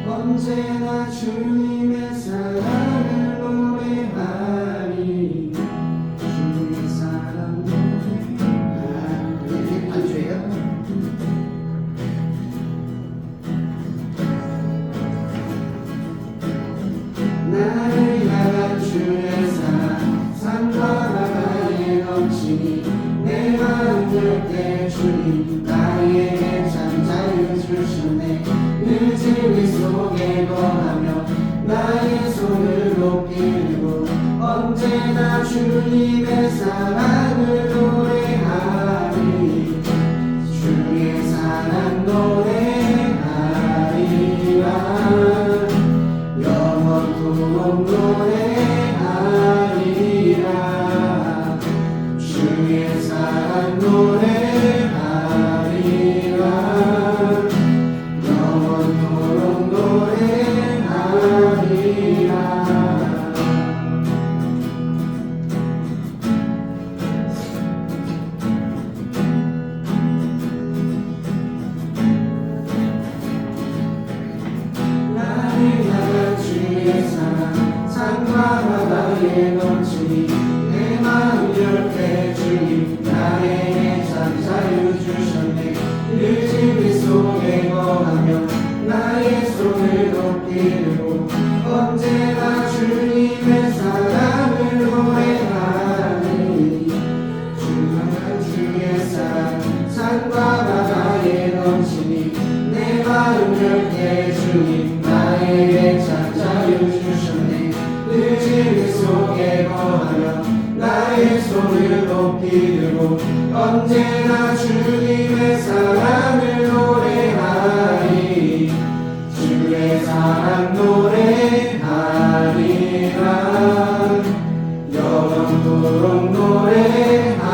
언제나 주님의 사랑을 노래하리. 주님의 사랑 노래하리. 이게 반주예요? 나를 향한 주의 사랑 산과 바다에 넘치니 내 마음 열때 주님 나에게 참 자유 주시네. 늘 진리 속에 거하며 나의 손을 높이 들고 언제나 주님의 사랑을 노래하리. 주의 사랑 노래하리라. 영원토록 노래하리라. 주의 사랑 노래하리라. 영원토록 노래하리라. 나를 향한 주의 사랑 산과 바다에 넘치니 내 마음 열때 주님 나에게 참 자유 주셨네. 늘 진리 속에 거하며 나의 손을 높이 들고 언제나 주님의 사랑을 노래하리. 주의 사랑 산과 바다에 넘치니 내 마음 열때 주님 나에게 참 자유 주셨네. 늘 진리 속에 거하며 나의 손을 높이 들고 언제나 주님의 사랑을 노래하리. 주의 사랑 노래하리라. 영원토록 노래하리라.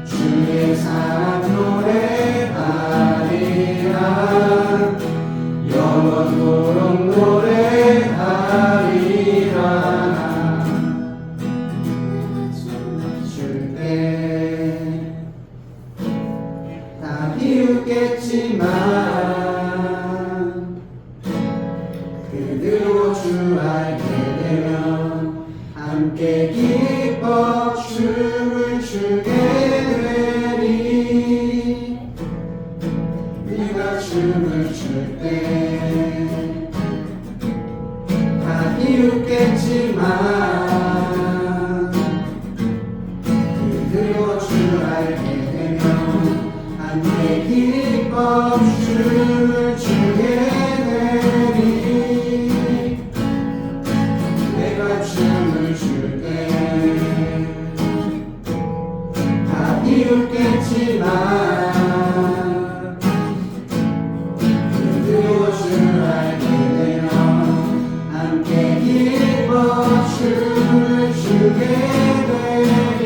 주의 사랑 노래하리라. 영원토록 노래하리라. 줄때 다 비웃겠지만 그대로 주 알게 되면 함께 기뻐 춤을 추게 되리. 네가 춤을 출 때 다 비웃겠지만 그대로 주 알게 되면 함께 기뻐 춤을 추게 되리. 내가 춤을 출 때 다 비웃겠지만 그대로 주 알게 되면 함께 기뻐 춤을 추게 되리.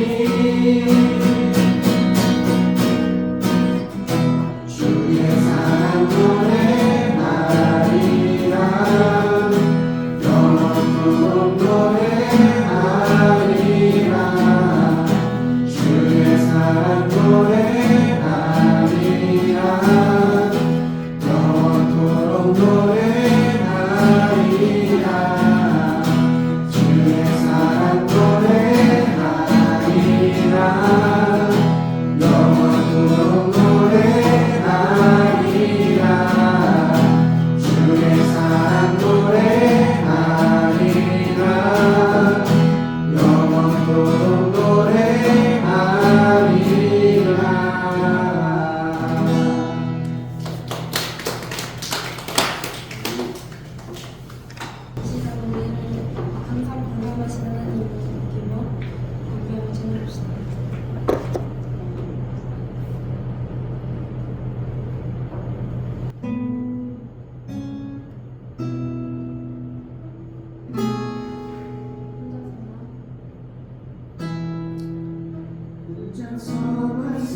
주의 사랑 노래하리라. 영원토록 노래하리라.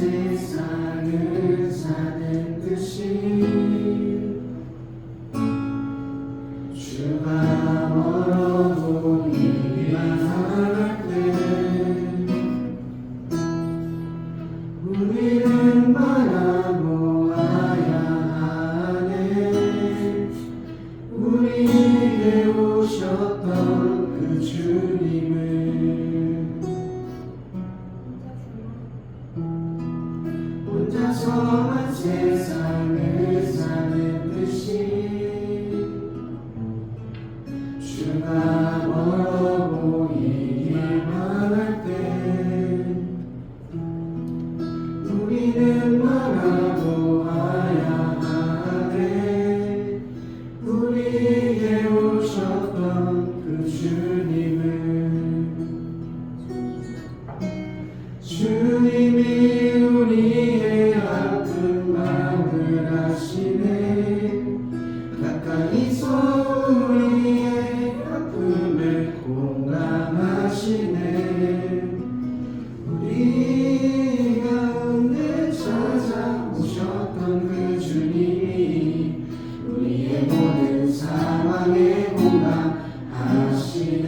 세상을 사는 듯이 주가 멀어 보이기만 할 때 우리는 바라보아야 하네. 우리에게 오셨던 그 주님을 혼자서만 세상을 사는 듯이 주가 멀어 보이기만 할 때 우리는 바라보아야 하네. 우리에게 오셨던 그 주님이 우리의 아픈 마음을 아시네. 가까이서 우리의 아픔을 공감하시네. 우리 가운데 찾아오셨던 그 주님이 우리의 모든 상황에 공감하시네.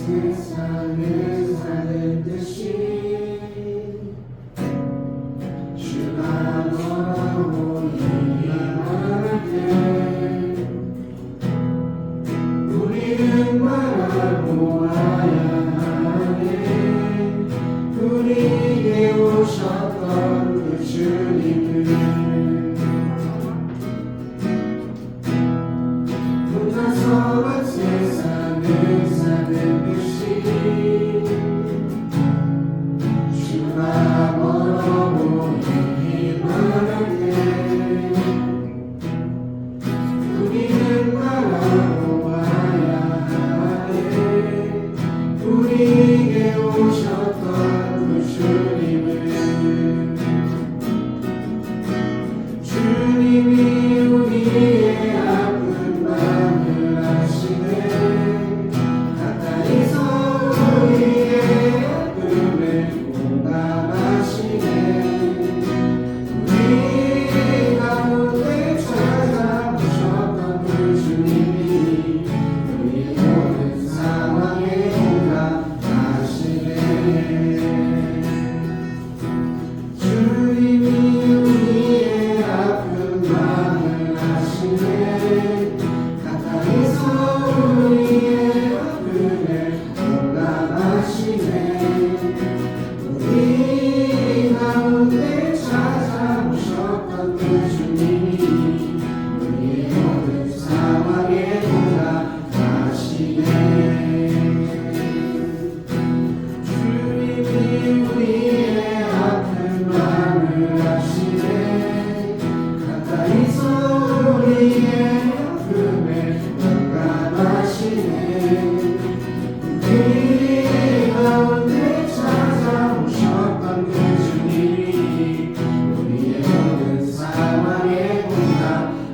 세상을 사는 듯이 주가 멀어 보이기만 할 때 우리는 바라보아야 하네. 우리에게 오셨던 그 주님을 혼자서만 세상을 사는 듯이 주가 멀어 보이기만 할 때 우리는 바라보아야 하네. 우리에게 오셨던 그 주님이 우리의 아픈 마음을 아시네. 가까이서 우리의 아픔을 공감하시네. 우리 가운데 찾아오셨던 그 주님이 우리의 모든 상황에 공감하시네. 주님이 우리의 아픈 마음을 아시네. 가까이서 우리의 아픔을 공감하시네. 우리 가운데 찾아오셨던 그 주님이 우리의 모든 상황에 공감하시네. 주님이 우리의 아픈 마음을 아시네. 가까이서 우리의 아픔을 공감하시네. 우리 가운데 찾아오셨던 그 주님이 우리의 모든 상황에 공감하시네.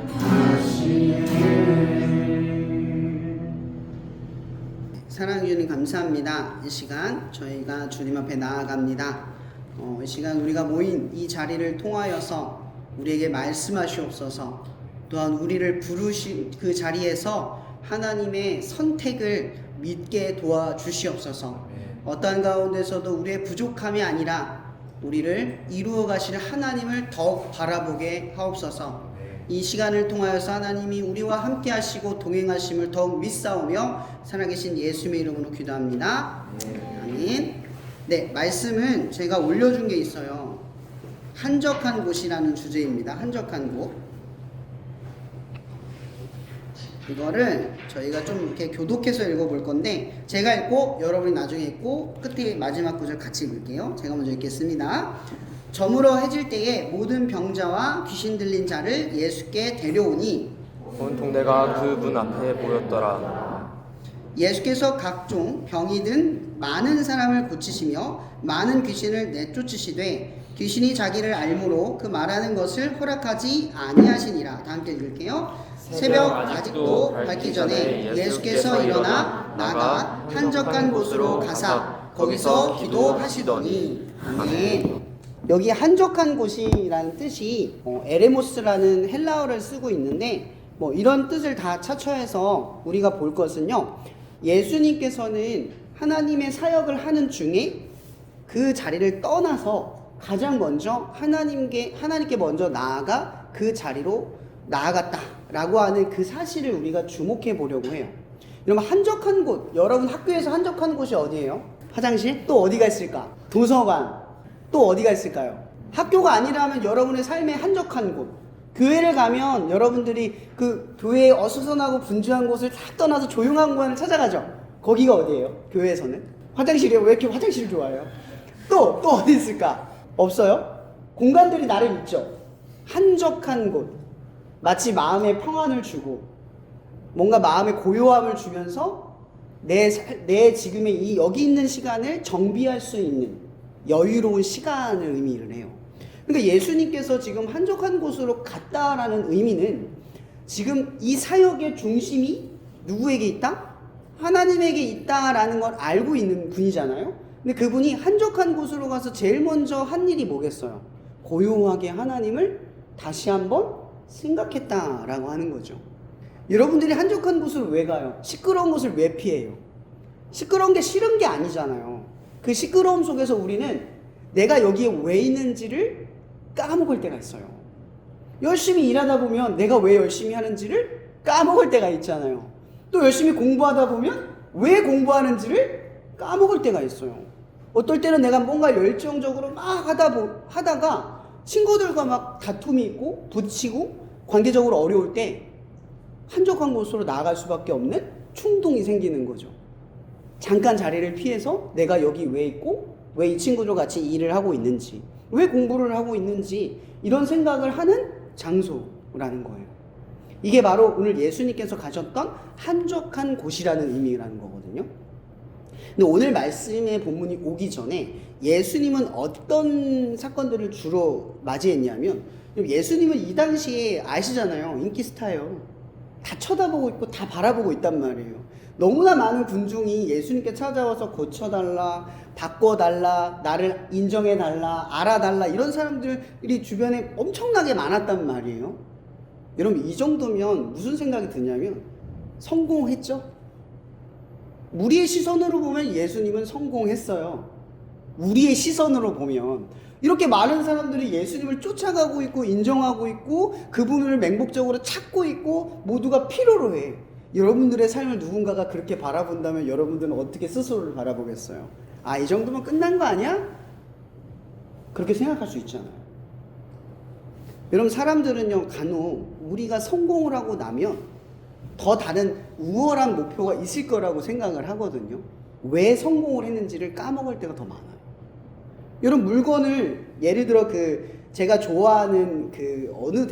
사랑해 주님 감사합니다. 이 시간 저희가 주님 앞에 나아갑니다. 이 시간 우리가 모인 이 자리를 통하여서 우리에게 말씀하시옵소서. 또한 우리를 부르신 그 자리에서 하나님의 선택을 믿게 도와주시옵소서. 어떠한 가운데서도 우리의 부족함이 아니라 우리를 이루어 가실 하나님을 더욱 바라보게 하옵소서. 이 시간을 통하여서 하나님이 우리와 함께 하시고 동행하심을 더욱 믿사오며 살아계신 예수님의 이름으로 기도합니다. 아멘. 네, 말씀은 제가 올려준 게 있어요. 한적한 곳이라는 주제입니다. 한적한 곳. 이거를 저희가 좀 이렇게 교독해서 읽어볼 건데, 제가 읽고 여러분이 나중에 읽고 끝에 마지막 구절 같이 읽을게요. 제가 먼저 읽겠습니다. 저물어 해질 때에 모든 병자와 귀신 들린 자를 예수께 데려오니 온 동네가 그 문 앞에 모였더라. 예수께서 각종 병이 든 많은 사람을 고치시며 많은 귀신을 내쫓으시되 귀신이 자기를 알므로 그 말하는 것을 허락하지 아니하시니라. 다 함께 읽을게요. 새벽 아직도 밝기 전에 예수께서 일어나 나가 한적한 곳으로 가사 거기서 기도하시더니. 아멘. 여기 한적한 곳이라는 뜻이 에레모스라는 헬라어를 쓰고 있는데 이런 뜻을 다 차처해서 우리가 볼 것은요, 예수님께서는 하나님의 사역을 하는 중에 그 자리를 떠나서 가장 먼저 하나님께 먼저 나아가 그 자리로 나아갔다라고 하는 그 사실을 우리가 주목해 보려고 해요. 여러분, 한적한 곳, 여러분 학교에서 한적한 곳이 어디예요? 화장실? 또 어디가 있을까? 도서관? 또 어디가 있을까요? 학교가 아니라면 여러분의 삶의 한적한 곳, 교회를 가면 여러분들이 그 교회에 어수선하고 분주한 곳을 싹 떠나서 조용한 곳을 찾아가죠. 거기가 어디예요? 교회에서는? 화장실이에요. 왜 이렇게 화장실 좋아해요? 또 어디 있을까? 없어요? 공간들이 나름 있죠. 한적한 곳, 마치 마음에 평안을 주고 뭔가 마음에 고요함을 주면서 내 지금의 이 여기 있는 시간을 정비할 수 있는 여유로운 시간을 의미를 해요. 그러니까 예수님께서 지금 한적한 곳으로 갔다라는 의미는 지금 이 사역의 중심이 누구에게 있다? 하나님에게 있다라는 걸 알고 있는 분이잖아요. 근데 그분이 한적한 곳으로 가서 제일 먼저 한 일이 뭐겠어요? 고요하게 하나님을 다시 한번 생각했다라고 하는 거죠. 여러분들이 한적한 곳을 왜 가요? 시끄러운 곳을 왜 피해요? 시끄러운 게 싫은 게 아니잖아요. 그 시끄러움 속에서 우리는 내가 여기에 왜 있는지를 까먹을 때가 있어요. 열심히 일하다 보면 내가 왜 열심히 하는지를 까먹을 때가 있잖아요. 또 열심히 공부하다 보면 왜 공부하는지를 까먹을 때가 있어요. 어떨 때는 내가 뭔가 열정적으로 막 하다가 친구들과 막 다툼이 있고 부딪히고 관계적으로 어려울 때 한적한 곳으로 나아갈 수밖에 없는 충동이 생기는 거죠. 잠깐 자리를 피해서 내가 여기 왜 있고 왜 이 친구들 같이 일을 하고 있는지, 왜 공부를 하고 있는지 이런 생각을 하는 장소라는 거예요. 이게 바로 오늘 예수님께서 가셨던 한적한 곳이라는 의미라는 거거든요. 근데 오늘 말씀의 본문이 오기 전에 예수님은 어떤 사건들을 주로 맞이했냐면, 예수님은 이 당시에 아시잖아요. 인기 스타예요. 다 쳐다보고 있고 다 바라보고 있단 말이에요. 너무나 많은 군중이 예수님께 찾아와서 고쳐달라, 바꿔달라, 나를 인정해달라, 알아달라, 이런 사람들이 주변에 엄청나게 많았단 말이에요. 여러분, 이 정도면 무슨 생각이 드냐면 성공했죠? 우리의 시선으로 보면 예수님은 성공했어요. 우리의 시선으로 보면 이렇게 많은 사람들이 예수님을 쫓아가고 있고 인정하고 있고 그분을 맹목적으로 찾고 있고 모두가 필요로 해. 여러분들의 삶을 누군가가 그렇게 바라본다면 여러분들은 어떻게 스스로를 바라보겠어요? 아, 이 정도면 끝난 거 아니야? 그렇게 생각할 수 있잖아요. 여러분, 사람들은요, 간혹 우리가 성공을 하고 나면 더 다른 우월한 목표가 있을 거라고 생각을 하거든요. 왜 성공을 했는지를 까먹을 때가 더 많아요. 여러분, 물건을 예를 들어 제가 좋아하는 어느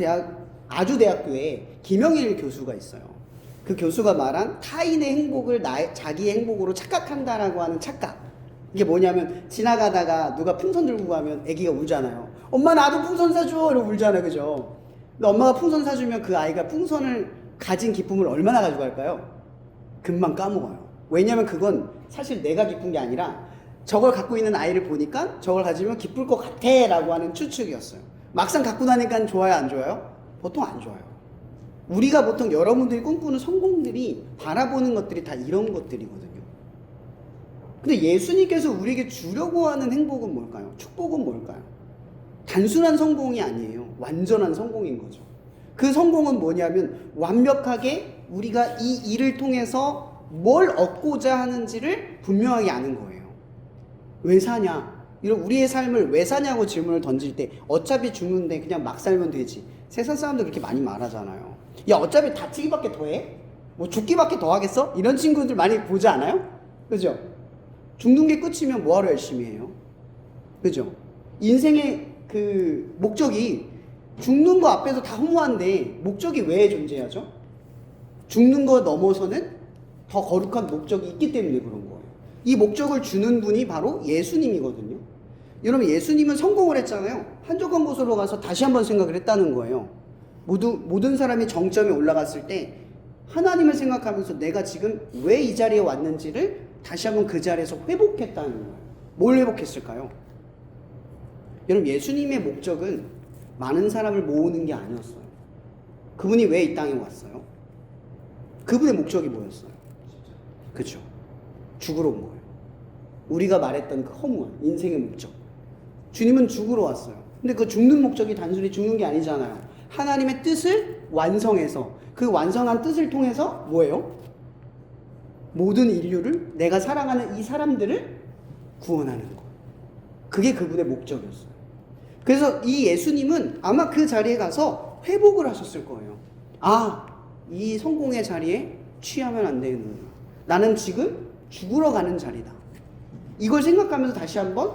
아주대학교에 김영일 교수가 있어요. 그 교수가 말한 타인의 행복을 자기의 행복으로 착각한다라고 하는 착각. 이게 뭐냐면 지나가다가 누가 풍선 들고 가면 애기가 울잖아요. 엄마 나도 풍선 사줘! 이러고 울잖아요. 그죠? 근데 엄마가 풍선 사주면 그 아이가 풍선을 가진 기쁨을 얼마나 가져갈까요? 금방 까먹어요. 왜냐면 그건 사실 내가 기쁜 게 아니라 저걸 갖고 있는 아이를 보니까 저걸 가지면 기쁠 것 같아 라고 하는 추측이었어요. 막상 갖고 나니까 좋아요, 안 좋아요? 보통 안 좋아요. 우리가 보통 여러분들이 꿈꾸는 성공들이 바라보는 것들이 다 이런 것들이거든요. 근데 예수님께서 우리에게 주려고 하는 행복은 뭘까요? 축복은 뭘까요? 단순한 성공이 아니에요. 완전한 성공인 거죠. 그 성공은 뭐냐면 완벽하게 우리가 이 일을 통해서 뭘 얻고자 하는지를 분명하게 아는 거예요. 왜 사냐? 이런 우리의 삶을 왜 사냐고 질문을 던질 때 어차피 죽는데 그냥 막 살면 되지. 세상 사람들 그렇게 많이 말하잖아요. 야, 어차피 다치기밖에 더 해? 뭐 죽기밖에 더 하겠어? 이런 친구들 많이 보지 않아요? 그죠? 죽는 게 끝이면 뭐하러 열심히 해요? 그죠? 인생의 그 목적이 죽는 거 앞에서 다 허무한데 목적이 왜 존재하죠? 죽는 거 넘어서는 더 거룩한 목적이 있기 때문에 그런 거예요. 이 목적을 주는 분이 바로 예수님이거든요. 여러분, 예수님은 성공을 했잖아요. 한적한 곳으로 가서 다시 한번 생각을 했다는 거예요. 모든 사람이 정점에 올라갔을 때 하나님을 생각하면서 내가 지금 왜 이 자리에 왔는지를 다시 한번 그 자리에서 회복했다는 거예요. 뭘 회복했을까요? 여러분, 예수님의 목적은 많은 사람을 모으는 게 아니었어요. 그분이 왜 이 땅에 왔어요? 그분의 목적이 뭐였어요? 그렇죠. 죽으러 온 거예요. 우리가 말했던 그 허무한 인생의 목적. 주님은 죽으러 왔어요. 근데 그 죽는 목적이 단순히 죽는 게 아니잖아요. 하나님의 뜻을 완성해서 그 완성한 뜻을 통해서 뭐예요? 모든 인류를, 내가 사랑하는 이 사람들을 구원하는 거. 그게 그분의 목적이었어요. 그래서 이 예수님은 아마 그 자리에 가서 회복을 하셨을 거예요. 아, 이 성공의 자리에 취하면 안 되는구나. 나는 지금 죽으러 가는 자리다. 이걸 생각하면서 다시 한번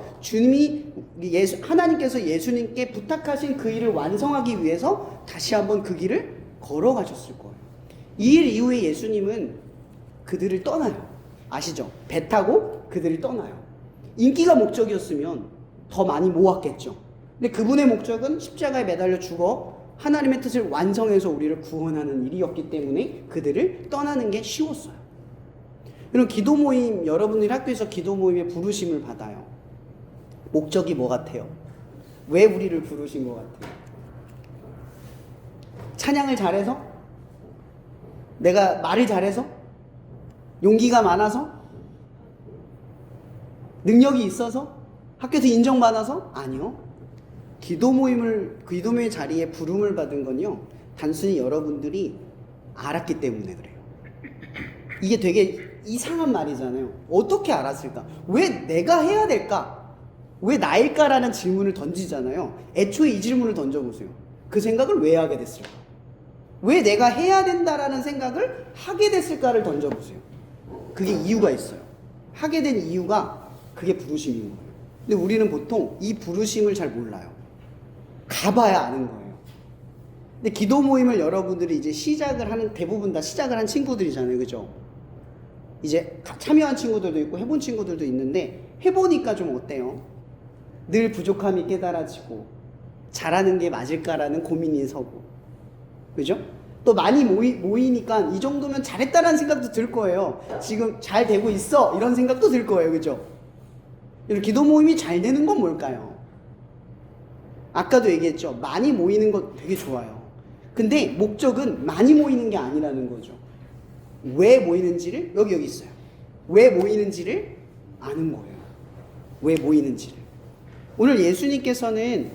하나님께서 예수님께 부탁하신 그 일을 완성하기 위해서 다시 한번 그 길을 걸어가셨을 거예요. 이 일 이후에 예수님은 그들을 떠나요. 아시죠? 배 타고 그들을 떠나요. 인기가 목적이었으면 더 많이 모았겠죠. 근데 그분의 목적은 십자가에 매달려 죽어 하나님의 뜻을 완성해서 우리를 구원하는 일이었기 때문에 그들을 떠나는 게 쉬웠어요. 여러분, 기도 모임, 여러분들이 학교에서 기도 모임에 부르심을 받아요. 목적이 뭐 같아요? 왜 우리를 부르신 것 같아요? 찬양을 잘해서? 내가 말을 잘해서? 용기가 많아서? 능력이 있어서? 학교에서 인정받아서? 아니요. 기도 모임 자리에 부름을 받은 건요, 단순히 여러분들이 알았기 때문에 그래요. 이게 되게 이상한 말이잖아요. 어떻게 알았을까? 왜 내가 해야 될까? 왜 나일까라는 질문을 던지잖아요. 애초에 이 질문을 던져보세요. 그 생각을 왜 하게 됐을까? 왜 내가 해야 된다라는 생각을 하게 됐을까를 던져보세요. 그게 이유가 있어요. 하게 된 이유가 그게 부르심인 거예요. 근데 우리는 보통 이 부르심을 잘 몰라요. 가봐야 아는 거예요. 근데 기도 모임을 여러분들이 이제 대부분 다 시작을 한 친구들이잖아요. 그죠? 이제 참여한 친구들도 있고 해본 친구들도 있는데, 해보니까 좀 어때요? 늘 부족함이 깨달아지고 잘하는 게 맞을까라는 고민이 서고, 그죠? 또 많이 모이니까 이 정도면 잘했다라는 생각도 들 거예요. 지금 잘 되고 있어, 이런 생각도 들 거예요. 그죠? 여러분, 기도 모임이 잘 되는 건 뭘까요? 아까도 얘기했죠. 많이 모이는 거 되게 좋아요. 근데 목적은 많이 모이는 게 아니라는 거죠. 왜 모이는지를 여기 있어요. 왜 모이는지를 아는 거예요. 왜 모이는지를. 오늘 예수님께서는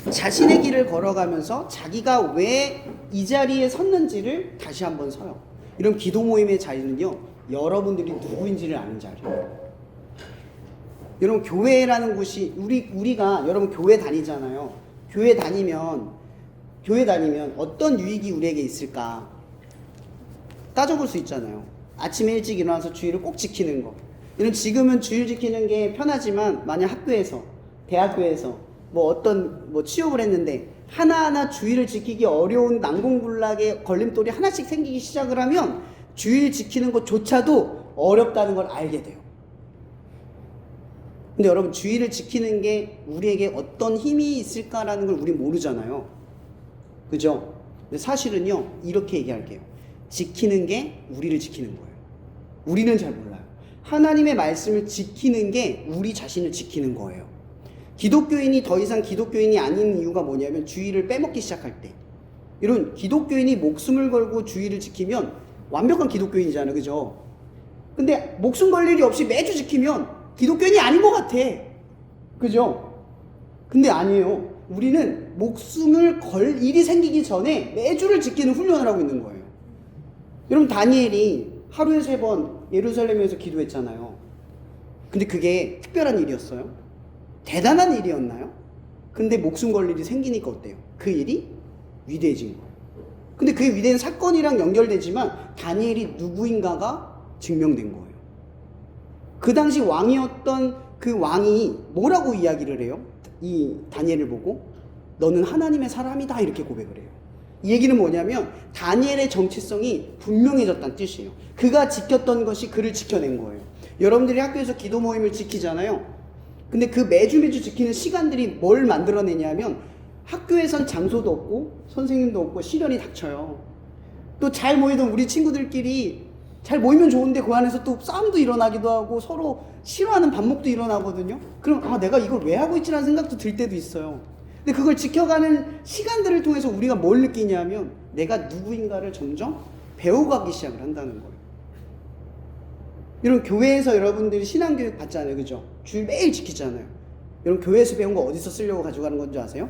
자신의 길을 걸어가면서 자기가 왜 이 자리에 섰는지를 다시 한번 서요. 이런 기도 모임의 자리는요, 여러분들이 누구인지를 아는 자리예요. 여러분, 교회라는 곳이 우리가 여러분 교회 다니잖아요. 교회 다니면 어떤 유익이 우리에게 있을까 따져볼 수 있잖아요. 아침에 일찍 일어나서 주일을 꼭 지키는 거. 이런 지금은 주일 지키는 게 편하지만, 만약 학교에서, 대학교에서 어떤 취업을 했는데 하나하나 주일을 지키기 어려운 난공불락의 걸림돌이 하나씩 생기기 시작을 하면 주일 지키는 것조차도 어렵다는 걸 알게 돼요. 근데 여러분, 주일을 지키는 게 우리에게 어떤 힘이 있을까라는 걸 우리 모르잖아요. 그죠? 근데 사실은요, 이렇게 얘기할게요. 지키는 게 우리를 지키는 거예요. 우리는 잘 몰라요. 하나님의 말씀을 지키는 게 우리 자신을 지키는 거예요. 기독교인이 더 이상 기독교인이 아닌 이유가 뭐냐면, 주일을 빼먹기 시작할 때. 이런 기독교인이 목숨을 걸고 주일을 지키면 완벽한 기독교인이잖아요. 그죠? 근데 목숨 걸 일이 없이 매주 지키면 기독교인이 아닌 것 같아. 그죠? 근데 아니에요. 우리는 목숨을 걸 일이 생기기 전에 매주를 지키는 훈련을 하고 있는 거예요. 여러분, 다니엘이 하루에 3번 예루살렘에서 기도했잖아요. 근데 그게 특별한 일이었어요? 대단한 일이었나요? 근데 목숨 걸 일이 생기니까 어때요? 그 일이 위대해진 거예요. 근데 그게 위대한 사건이랑 연결되지만 다니엘이 누구인가가 증명된 거예요. 그 당시 왕이었던 그 왕이 뭐라고 이야기를 해요? 이 다니엘을 보고 너는 하나님의 사람이다 이렇게 고백을 해요. 이 얘기는 뭐냐면 다니엘의 정체성이 분명해졌다는 뜻이에요. 그가 지켰던 것이 그를 지켜낸 거예요. 여러분들이 학교에서 기도 모임을 지키잖아요. 근데 그 매주 지키는 시간들이 뭘 만들어내냐면 학교에선 장소도 없고 선생님도 없고 시련이 닥쳐요. 또 잘 모이던 우리 친구들끼리 잘 모이면 좋은데 그 안에서 또 싸움도 일어나기도 하고 서로 싫어하는 반목도 일어나거든요. 그럼 내가 이걸 왜 하고 있지라는 생각도 들 때도 있어요. 근데 그걸 지켜가는 시간들을 통해서 우리가 뭘 느끼냐면 내가 누구인가를 점점 배워가기 시작을 한다는 거예요. 이런 교회에서 여러분들이 신앙교육 받잖아요. 그죠? 주일 매일 지키잖아요. 여러분 교회에서 배운 거 어디서 쓰려고 가져가는 건지 아세요?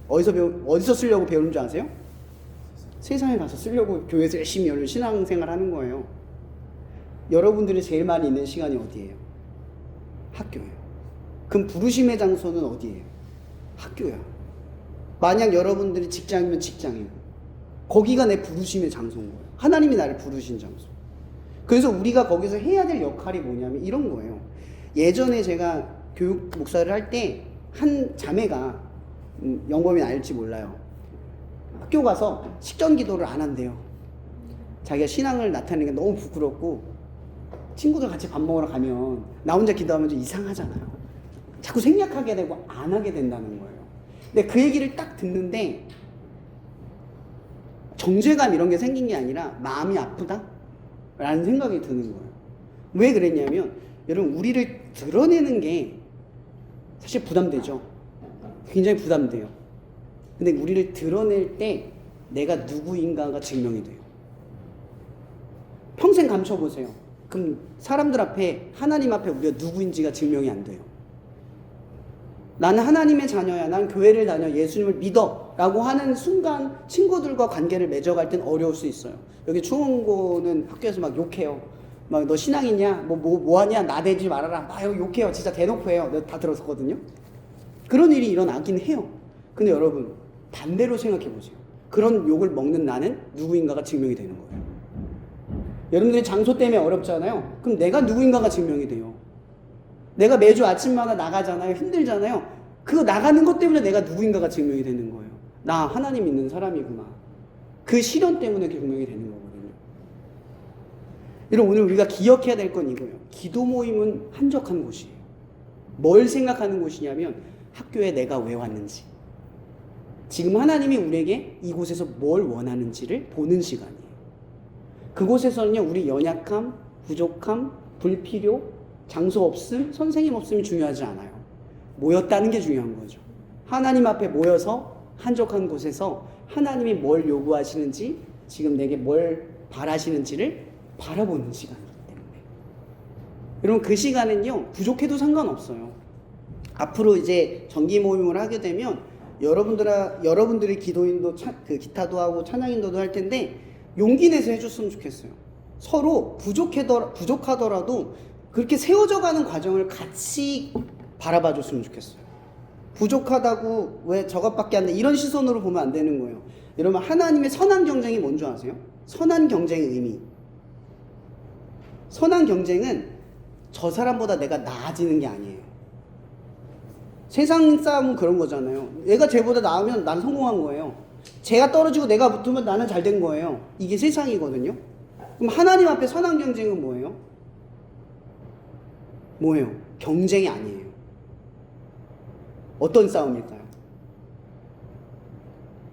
어디서 쓰려고 배우는 줄 아세요? 세상에 가서 쓰려고 교회에서 열심히 여러분 신앙생활 하는 거예요. 여러분들이 제일 많이 있는 시간이 어디예요? 학교예요. 그럼 부르심의 장소는 어디예요? 학교야. 만약 여러분들이 직장이면 직장이고 거기가 내 부르심의 장소인 거예요. 하나님이 나를 부르신 장소. 그래서 우리가 거기서 해야 될 역할이 뭐냐면 이런 거예요. 예전에 제가 교육 목사를 할 때 한 자매가 영범이 알지 몰라요. 학교 가서 식전 기도를 안 한대요. 자기가 신앙을 나타내는 게 너무 부끄럽고 친구들 같이 밥 먹으러 가면 나 혼자 기도하면 좀 이상하잖아요. 자꾸 생략하게 되고 안 하게 된다는 거예요. 근데 그 얘기를 딱 듣는데 정죄감 이런 게 생긴 게 아니라 마음이 아프다? 라는 생각이 드는 거예요. 왜 그랬냐면 여러분 우리를 드러내는 게 사실 부담되죠. 굉장히 부담돼요. 근데 우리를 드러낼 때 내가 누구인가가 증명이 돼요. 평생 감춰보세요. 그럼 사람들 앞에 하나님 앞에 우리가 누구인지가 증명이 안 돼요. 나는 하나님의 자녀야. 난 교회를 다녀. 예수님을 믿어. 라고 하는 순간 친구들과 관계를 맺어갈 땐 어려울 수 있어요. 여기 충원고는 학교에서 막 욕해요. 막 너 신앙 있냐? 뭐 하냐? 나대지 말아라. 막 욕해요. 진짜 대놓고 해요. 내가 다 들었었거든요. 그런 일이 일어나긴 해요. 근데 여러분 반대로 생각해 보세요. 그런 욕을 먹는 나는 누구인가가 증명이 되는 거예요. 여러분들이 장소 때문에 어렵잖아요. 그럼 내가 누구인가가 증명이 돼요. 내가 매주 아침마다 나가잖아요. 힘들잖아요. 그거 나가는 것 때문에 내가 누구인가가 증명이 되는 거예요. 나 하나님 믿는 사람이구나. 그 시련 때문에 증명이 되는 거거든요. 여러분 오늘 우리가 기억해야 될 건 이거예요. 기도 모임은 한적한 곳이에요. 뭘 생각하는 곳이냐면 학교에 내가 왜 왔는지, 지금 하나님이 우리에게 이곳에서 뭘 원하는지를 보는 시간이에요. 그곳에서는요 우리 연약함, 부족함, 불필요, 장소 없음, 선생님 없음이 중요하지 않아요. 모였다는 게 중요한 거죠. 하나님 앞에 모여서 한적한 곳에서 하나님이 뭘 요구하시는지, 지금 내게 뭘 바라시는지를 바라보는 시간이기 때문에 여러분 그 시간은요 부족해도 상관없어요. 앞으로 이제 정기 모임을 하게 되면 여러분들이 기도인도 기타도 하고 찬양인도도 할 텐데 용기 내서 해줬으면 좋겠어요. 서로 부족하더라도 그렇게 세워져 가는 과정을 같이 바라봐 줬으면 좋겠어요. 부족하다고 왜 저것밖에 안 돼 이런 시선으로 보면 안 되는 거예요. 여러분 하나님의 선한 경쟁이 뭔 줄 아세요? 선한 경쟁의 의미. 선한 경쟁은 저 사람보다 내가 나아지는 게 아니에요. 세상 싸움은 그런 거잖아요. 얘가 쟤보다 나으면 난 성공한 거예요. 쟤가 떨어지고 내가 붙으면 나는 잘 된 거예요. 이게 세상이거든요. 그럼 하나님 앞에 선한 경쟁은 뭐예요? 뭐예요? 경쟁이 아니에요. 어떤 싸움일까요?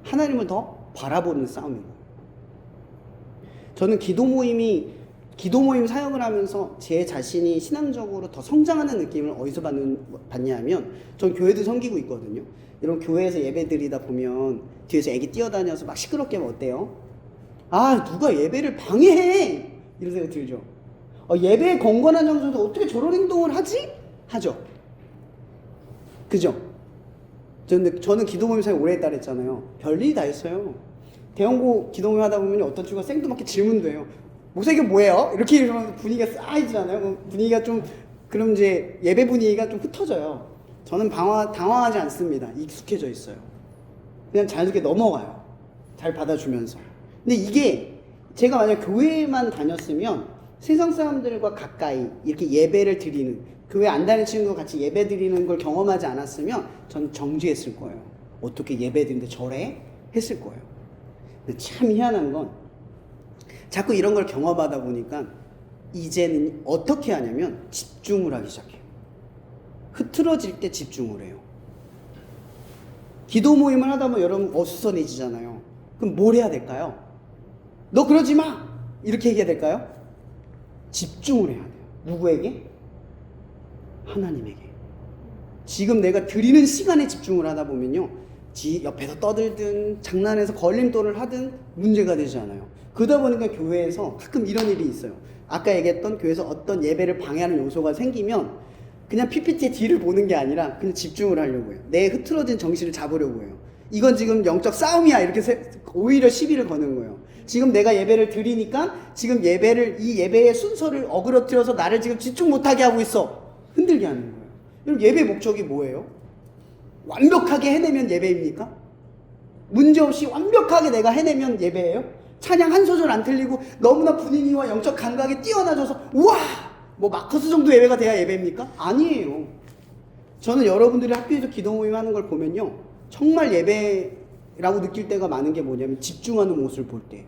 하나님을 더 바라보는 싸움인 거예요. 저는 기도 모임 사역을 하면서 제 자신이 신앙적으로 더 성장하는 느낌을 어디서 받냐면 전 교회도 섬기고 있거든요. 이런 교회에서 예배 드리다 보면 뒤에서 애기 뛰어다녀서 막 시끄럽게 하면 어때요? 아 누가 예배를 방해해! 이런 생각 들죠. 예배의 건건한 장소에서 어떻게 저런 행동을 하지? 하죠. 그죠? 저는 기도 모임 사역 오래 했다 그랬잖아요. 별일이 다 있어요. 대형고 기도 모임 하다 보면 어떤 친구가 생뚱맞게 질문도 해요. 목사님 이게 뭐예요? 이렇게 이러면 분위기가 싸해지잖아요. 분위기가 좀 그럼 이제 예배 분위기가 좀 흩어져요. 저는 당황하지 않습니다. 익숙해져 있어요. 그냥 자연스럽게 넘어가요. 잘 받아주면서. 근데 이게 제가 만약 교회만 다녔으면 세상 사람들과 가까이 이렇게 예배를 드리는 교회 안 다니는 친구가 같이 예배 드리는 걸 경험하지 않았으면 전 정지했을 거예요. 어떻게 예배 드리는데 저래? 했을 거예요. 근데 참 희한한 건 자꾸 이런 걸 경험하다 보니까 이제는 어떻게 하냐면 집중을 하기 시작해요. 흐트러질 때 집중을 해요. 기도 모임을 하다 보면 여러분 어수선해지잖아요. 그럼 뭘 해야 될까요? 너 그러지 마! 이렇게 얘기해야 될까요? 집중을 해야 돼요. 누구에게? 하나님에게. 지금 내가 드리는 시간에 집중을 하다 보면요, 옆에서 떠들든 장난해서 걸림돌을 하든 문제가 되지 않아요. 그러다 보니까 교회에서 가끔 이런 일이 있어요. 아까 얘기했던 교회에서 어떤 예배를 방해하는 요소가 생기면 그냥 PPT의 뒤를 보는 게 아니라 그냥 집중을 하려고 해요. 내 흐트러진 정신을 잡으려고 해요. 이건 지금 영적 싸움이야, 이렇게 오히려 시비를 거는 거예요. 지금 내가 예배를 드리니까 지금 이 예배의 순서를 어그러뜨려서 나를 지금 집중 못하게 하고 있어. 흔들게 하는 거예요. 여러분, 예배 목적이 뭐예요? 완벽하게 해내면 예배입니까? 문제없이 완벽하게 내가 해내면 예배예요? 찬양 한 소절 안 틀리고 너무나 분위기와 영적 감각이 뛰어나져서 우와! 뭐 마커스 정도 예배가 돼야 예배입니까? 아니에요. 저는 여러분들이 학교에서 기도 모임 하는 걸 보면요, 정말 예배라고 느낄 때가 많은 게 뭐냐면 집중하는 모습을 볼 때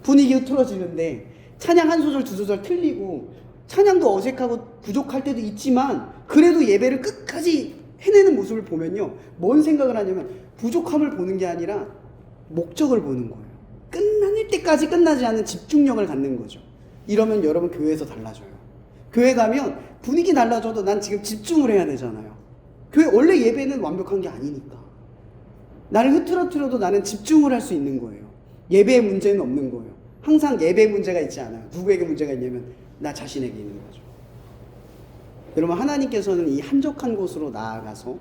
분위기 흐트러지는데 찬양 한 소절 두 소절 틀리고 찬양도 어색하고 부족할 때도 있지만 그래도 예배를 끝까지 해내는 모습을 보면요, 뭔 생각을 하냐면 부족함을 보는 게 아니라 목적을 보는 거예요. 끝날 때까지 끝나지 않는 집중력을 갖는 거죠. 이러면 여러분 교회에서 달라져요. 교회 가면 분위기 달라져도 난 지금 집중을 해야 되잖아요. 교회 원래 예배는 완벽한 게 아니니까. 나를 흐트러뜨려도 나는 집중을 할 수 있는 거예요. 예배의 문제는 없는 거예요. 항상 예배 문제가 있지 않아요. 누구에게 문제가 있냐면 나 자신에게 있는 거죠. 여러분, 하나님께서는 이 한적한 곳으로 나아가서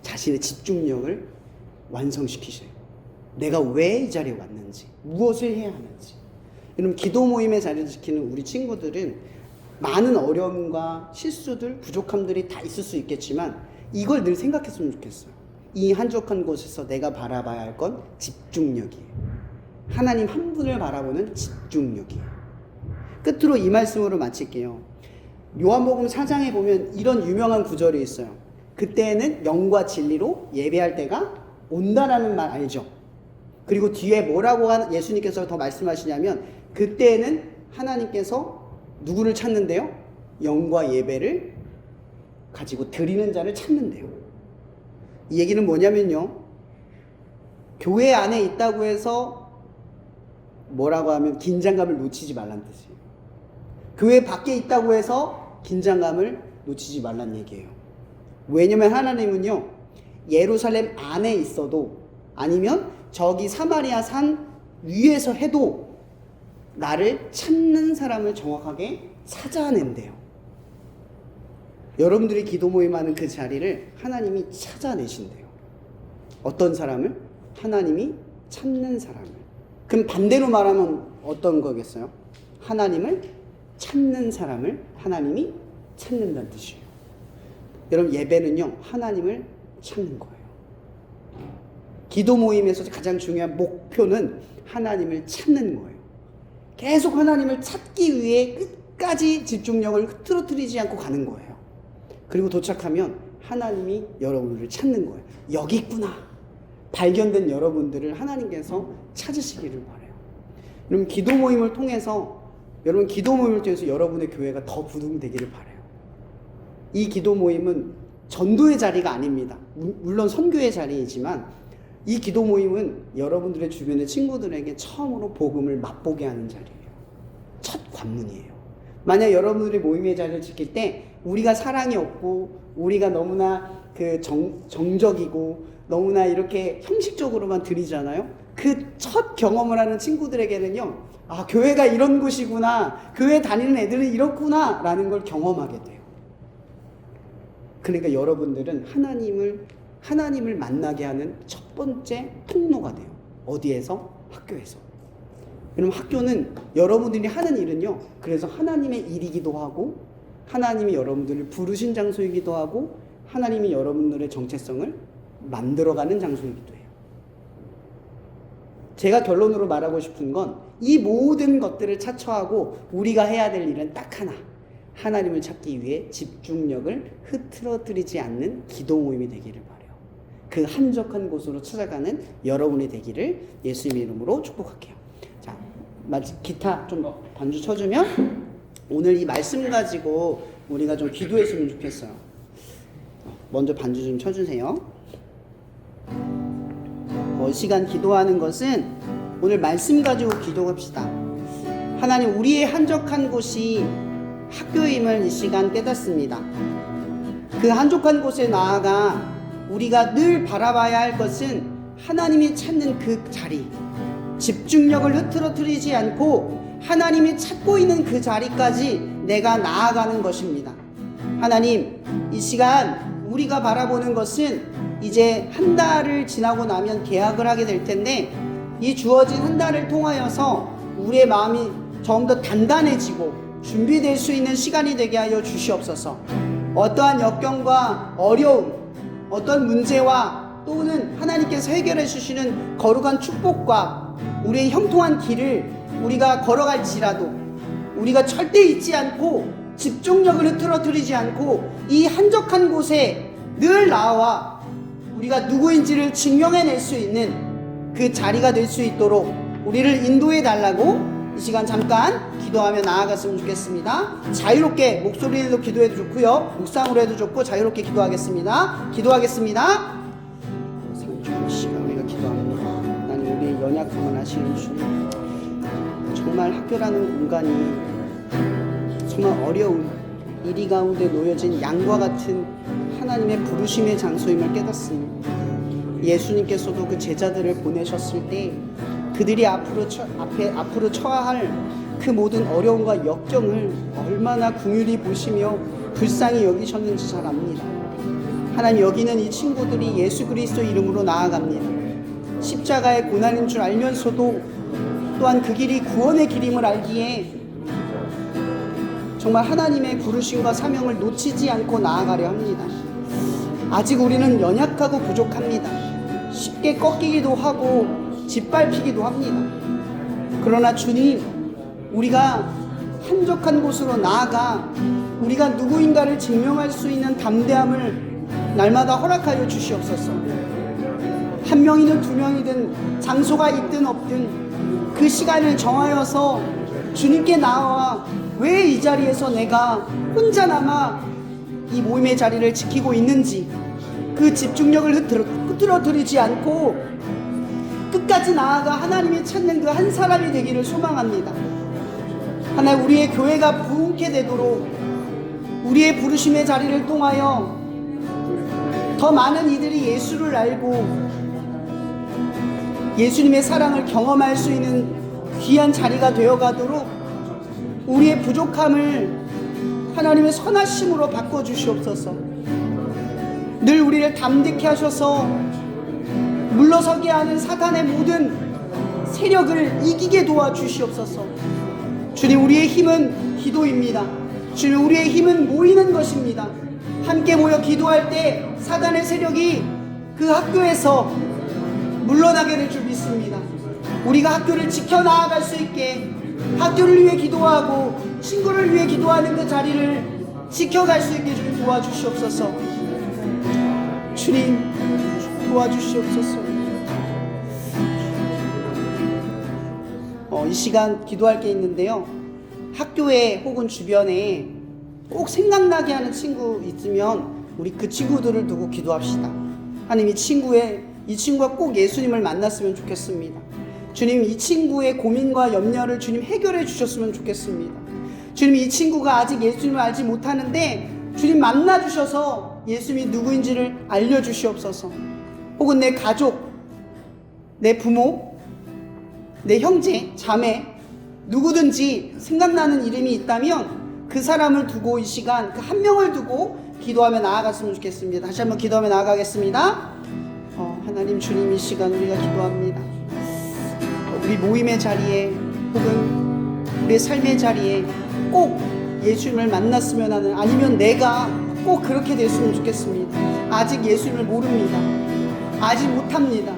자신의 집중력을 완성시키셔요. 내가 왜 이 자리에 왔는지, 무엇을 해야 하는지. 여러분, 기도 모임의 자리를 지키는 우리 친구들은 많은 어려움과 실수들, 부족함들이 다 있을 수 있겠지만 이걸 늘 생각했으면 좋겠어요. 이 한적한 곳에서 내가 바라봐야 할 건 집중력이에요. 하나님 한 분을 바라보는 집중력이에요. 끝으로 이 말씀으로 마칠게요. 요한복음 4장에 보면 이런 유명한 구절이 있어요. 그때는 영과 진리로 예배할 때가 온다라는 말 알죠? 그리고 뒤에 뭐라고 예수님께서 더 말씀하시냐면 그때는 하나님께서 누구를 찾는데요? 영과 예배를 가지고 드리는 자를 찾는데요. 이 얘기는 뭐냐면요, 교회 안에 있다고 해서 뭐라고 하면 긴장감을 놓치지 말란 뜻이에요. 교회 밖에 있다고 해서 긴장감을 놓치지 말란 얘기예요. 왜냐면 하나님은요, 예루살렘 안에 있어도 아니면 저기 사마리아 산 위에서 해도 나를 찾는 사람을 정확하게 찾아낸대요. 여러분들이 기도 모임하는 그 자리를 하나님이 찾아내신대요. 어떤 사람을? 하나님이 찾는 사람을. 그럼 반대로 말하면 어떤 거겠어요? 하나님을 찾는 사람을 하나님이 찾는다는 뜻이에요. 여러분, 예배는요, 하나님을 찾는 거예요. 기도 모임에서 가장 중요한 목표는 하나님을 찾는 거예요. 계속 하나님을 찾기 위해 끝까지 집중력을 흐트러뜨리지 않고 가는 거예요. 그리고 도착하면 하나님이 여러분들을 찾는 거예요. 여기 있구나. 발견된 여러분들을 하나님께서 찾으시기를 바라요. 여러분, 기도 모임을 통해서 여러분의 교회가 더 부흥되기를 바라요. 이 기도 모임은 전도의 자리가 아닙니다. 물론 선교의 자리이지만 이 기도 모임은 여러분들의 주변의 친구들에게 처음으로 복음을 맛보게 하는 자리예요. 첫 관문이에요. 만약 여러분들이 모임의 자리를 지킬 때 우리가 사랑이 없고 우리가 너무나 정적이고 너무나 이렇게 형식적으로만 드리잖아요. 그 첫 경험을 하는 친구들에게는요, 아, 교회가 이런 곳이구나, 교회 다니는 애들은 이렇구나 라는 걸 경험하게 돼요. 그러니까 여러분들은 하나님을 만나게 하는 첫 번째 통로가 돼요. 어디에서? 학교에서. 여러분, 학교는 여러분들이 하는 일은요, 그래서 하나님의 일이기도 하고 하나님이 여러분들을 부르신 장소이기도 하고 하나님이 여러분들의 정체성을 만들어가는 장소이기도 해요. 제가 결론으로 말하고 싶은 건 이 모든 것들을 차처하고 우리가 해야 될 일은 딱 하나, 하나님을 찾기 위해 집중력을 흐트러뜨리지 않는 기도 모임이 되기를 바라요. 그 한적한 곳으로 찾아가는 여러분이 되기를 예수님의 이름으로 축복할게요. 자, 기타 좀 반주 쳐주면 오늘 이 말씀 가지고 우리가 좀 기도했으면 좋겠어요. 먼저 반주 좀 쳐주세요. 이 시간 기도하는 것은 오늘 말씀 가지고 기도합시다. 하나님, 우리의 한적한 곳이 학교임을 이 시간 깨닫습니다. 그 한적한 곳에 나아가 우리가 늘 바라봐야 할 것은 하나님이 찾는 그 자리, 집중력을 흐트러뜨리지 않고 하나님이 찾고 있는 그 자리까지 내가 나아가는 것입니다. 하나님, 이 시간 우리가 바라보는 것은 이제 한 달을 지나고 나면 개학을 하게 될 텐데, 이 주어진 한 달을 통하여서 우리의 마음이 좀 더 단단해지고 준비될 수 있는 시간이 되게 하여 주시옵소서. 어떠한 역경과 어려움, 어떤 문제와 또는 하나님께서 해결해 주시는 거룩한 축복과 우리의 형통한 길을 우리가 걸어갈지라도 우리가 절대 잊지 않고 집중력을 흐트러뜨리지 않고 이 한적한 곳에 늘 나와 우리가 누구인지를 증명해낼 수 있는 그 자리가 될 수 있도록 우리를 인도해 달라고 이 시간 잠깐 기도하며 나아갔으면 좋겠습니다. 자유롭게 목소리로 기도해도 좋고요, 묵상으로 해도 좋고 자유롭게 기도하겠습니다. 기도하겠습니다. 상주의 시간 우리가 기도합니다. 하나님, 우리의 연약함을 아시는 주님, 정말 학교라는 공간이 정말 어려운 이리 가운데 놓여진 양과 같은 하나님의 부르심의 장소임을 깨닫습니다. 예수님께서도 그 제자들을 보내셨을 때 그들이 앞으로 처해야 할 그 모든 어려움과 역경을 얼마나 긍휼히 보시며 불쌍히 여기셨는지 잘 압니다. 하나님, 여기는 이 친구들이 예수 그리스도 이름으로 나아갑니다. 십자가의 고난인 줄 알면서도 또한 그 길이 구원의 길임을 알기에 정말 하나님의 부르심과 사명을 놓치지 않고 나아가려 합니다. 아직 우리는 연약하고 부족합니다. 쉽게 꺾이기도 하고 짓밟히기도 합니다. 그러나 주님, 우리가 한적한 곳으로 나아가 우리가 누구인가를 증명할 수 있는 담대함을 날마다 허락하여 주시옵소서. 한 명이든 두 명이든 장소가 있든 없든 그 시간을 정하여서 주님께 나와 왜 이 자리에서 내가 혼자 남아 이 모임의 자리를 지키고 있는지 그 집중력을 흐트러뜨리지 않고 끝까지 나아가 하나님이 찾는 그 한 사람이 되기를 소망합니다. 하나님, 우리의 교회가 부흥케 되도록 우리의 부르심의 자리를 통하여 더 많은 이들이 예수를 알고 예수님의 사랑을 경험할 수 있는 귀한 자리가 되어가도록 우리의 부족함을 하나님의 선하심으로 바꿔주시옵소서. 늘 우리를 담대케 하셔서 물러서게 하는 사탄의 모든 세력을 이기게 도와주시옵소서. 주님, 우리의 힘은 기도입니다. 주님, 우리의 힘은 모이는 것입니다. 함께 모여 기도할 때 사단의 세력이 그 학교에서 물러나게 될 줄 믿습니다. 우리가 학교를 지켜나갈 수 있게 학교를 위해 기도하고 친구를 위해 기도하는 그 자리를 지켜갈 수 있게 주님 도와주시옵소서. 주님, 도와주시옵소서. 이 시간 기도할 게 있는데요, 학교에 혹은 주변에 꼭 생각나게 하는 친구 있으면 우리 그 친구들을 두고 기도합시다. 하나님, 이 친구가 꼭 예수님을 만났으면 좋겠습니다. 주님, 이 친구의 고민과 염려를 주님 해결해 주셨으면 좋겠습니다. 주님, 이 친구가 아직 예수님을 알지 못하는데 주님 만나 주셔서 예수님이 누구인지를 알려주시옵소서. 혹은 내 가족, 내 부모, 내 형제, 자매, 누구든지 생각나는 이름이 있다면 그 사람을 두고 이 시간 그 한 명을 두고 기도하며 나아갔으면 좋겠습니다. 다시 한번 기도하며 나아가겠습니다. 하나님, 주님, 이 시간 우리가 기도합니다. 우리 모임의 자리에 혹은 우리의 삶의 자리에 꼭 예수님을 만났으면 하는, 아니면 내가 꼭 그렇게 됐으면 좋겠습니다. 아직 예수님을 모릅니다. 아직 못합니다.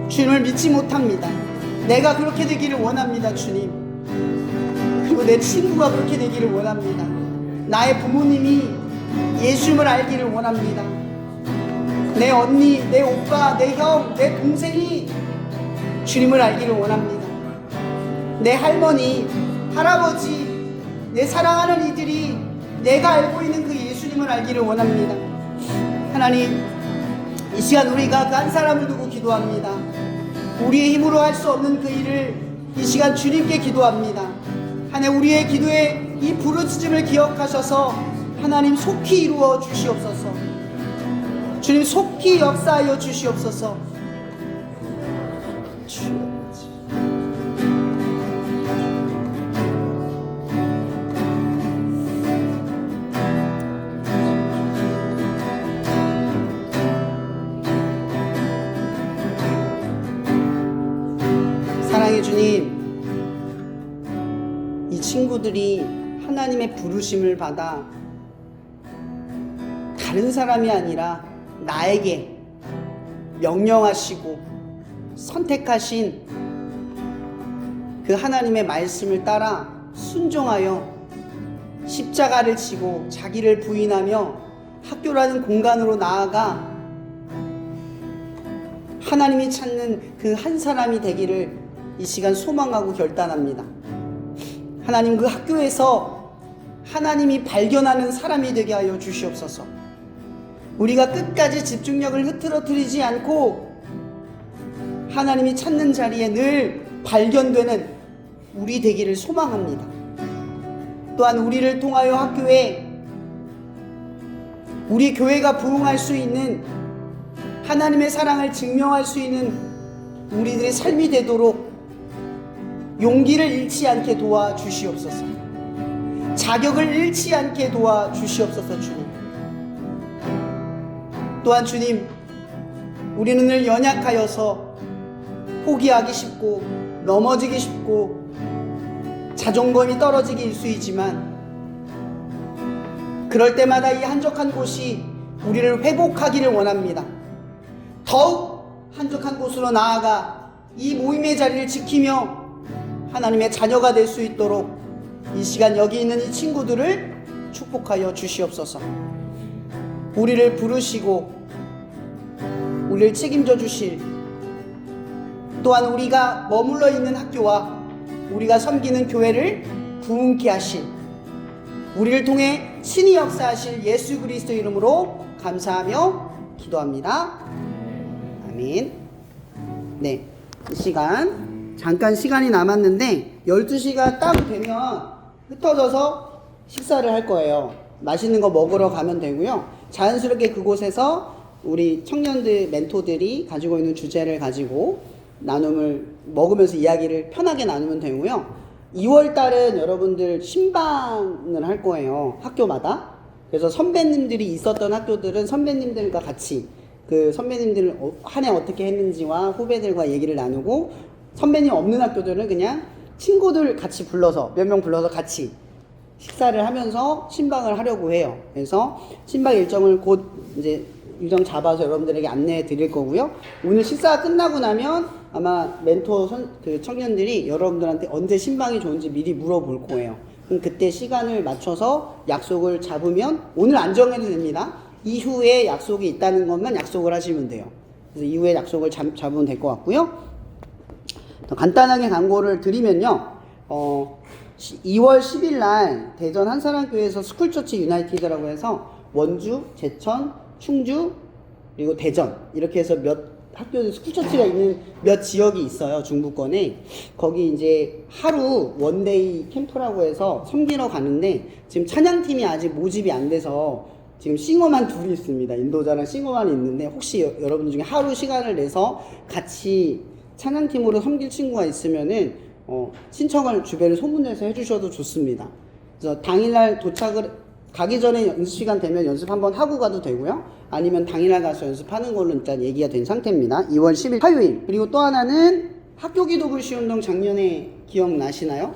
주님을 믿지 못합니다. 내가 그렇게 되기를 원합니다. 주님, 그리고 내 친구가 그렇게 되기를 원합니다. 나의 부모님이 예수님을 알기를 원합니다. 내 언니, 내 오빠, 내 형, 내 동생이 주님을 알기를 원합니다. 내 할머니, 할아버지, 내 사랑하는 이들이 내가 알고 있는 그 예수님을 알기를 원합니다. 하나님, 이 시간 우리가 그 한 사람을 두고 기도합니다. 우리의 힘으로 할 수 없는 그 일을 이 시간 주님께 기도합니다. 하나님, 우리의 기도에 이 부르짖음을 기억하셔서 하나님 속히 이루어 주시옵소서. 주님 속히 역사하여 주시옵소서. 사랑의 주님, 이 친구들이 하나님의 부르심을 받아 다른 사람이 아니라 나에게 명령하시고 선택하신 그 하나님의 말씀을 따라 순종하여 십자가를 지고 자기를 부인하며 학교라는 공간으로 나아가 하나님이 찾는 그 한 사람이 되기를 이 시간 소망하고 결단합니다. 하나님, 그 학교에서 하나님이 발견하는 사람이 되게 하여 주시옵소서. 우리가 끝까지 집중력을 흐트러뜨리지 않고 하나님이 찾는 자리에 늘 발견되는 우리 되기를 소망합니다. 또한 우리를 통하여 학교에 우리 교회가 부흥할 수 있는 하나님의 사랑을 증명할 수 있는 우리들의 삶이 되도록 용기를 잃지 않게 도와주시옵소서. 자격을 잃지 않게 도와주시옵소서. 주님, 또한 주님, 우리는 늘 연약하여서 포기하기 쉽고 넘어지기 쉽고 자존감이 떨어지기 일쑤이지만 그럴 때마다 이 한적한 곳이 우리를 회복하기를 원합니다. 더욱 한적한 곳으로 나아가 이 모임의 자리를 지키며 하나님의 자녀가 될 수 있도록 이 시간 여기 있는 이 친구들을 축복하여 주시옵소서. 우리를 부르시고 우리를 책임져 주실, 또한 우리가 머물러 있는 학교와 우리가 섬기는 교회를 부흥케 하실, 우리를 통해 친히 역사하실 예수 그리스도 이름으로 감사하며 기도합니다. 아멘. 네, 이 시간 잠깐 시간이 남았는데 12시가 딱 되면 흩어져서 식사를 할 거예요. 맛있는 거 먹으러 가면 되고요. 자연스럽게 그곳에서 우리 청년들 멘토들이 가지고 있는 주제를 가지고 나눔을 먹으면서 이야기를 편하게 나누면 되고요. 2월 달은 여러분들 신방을 할 거예요. 학교마다. 그래서 선배님들이 있었던 학교들은 선배님들과 같이 그 선배님들 한 해 어떻게 했는지와 후배들과 얘기를 나누고, 선배님 없는 학교들은 그냥 친구들 같이 불러서 몇 명 불러서 같이 식사를 하면서 신방을 하려고 해요. 그래서 신방 일정을 곧 이제 일정 잡아서 여러분들에게 안내해 드릴 거고요. 오늘 식사가 끝나고 나면 아마 멘토 그 청년들이 여러분들한테 언제 신방이 좋은지 미리 물어볼 거예요. 그럼 그때 시간을 맞춰서 약속을 잡으면, 오늘 안 정해도 됩니다. 이후에 약속이 있다는 것만 약속을 하시면 돼요. 그래서 이후에 약속을 잡으면 될 것 같고요. 더 간단하게 광고를 드리면요. 2월 10일 날 대전 한사랑교회에서 스쿨처치 유나이티드라고 해서 원주, 제천, 충주, 그리고 대전 이렇게 해서 몇 학교들 스쿨처치가 있는 몇 지역이 있어요. 중부권에. 거기 이제 하루 원데이 캠프라고 해서 섬기러 가는데, 지금 찬양팀이 아직 모집이 안 돼서 지금 싱어만 둘이 있습니다. 인도자랑 싱어만 있는데, 혹시 여러분 중에 하루 시간을 내서 같이 찬양팀으로 섬길 친구가 있으면은 신청을 주변에 소문내서 해주셔도 좋습니다. 그래서 당일날 도착을 가기 전에 연습 시간 되면 연습 한번 하고 가도 되고요. 아니면 당일날 가서 연습하는 걸로 일단 얘기가 된 상태입니다. 2월 10일 화요일. 그리고 또 하나는 학교 기도 불시 운동 작년에 기억나시나요?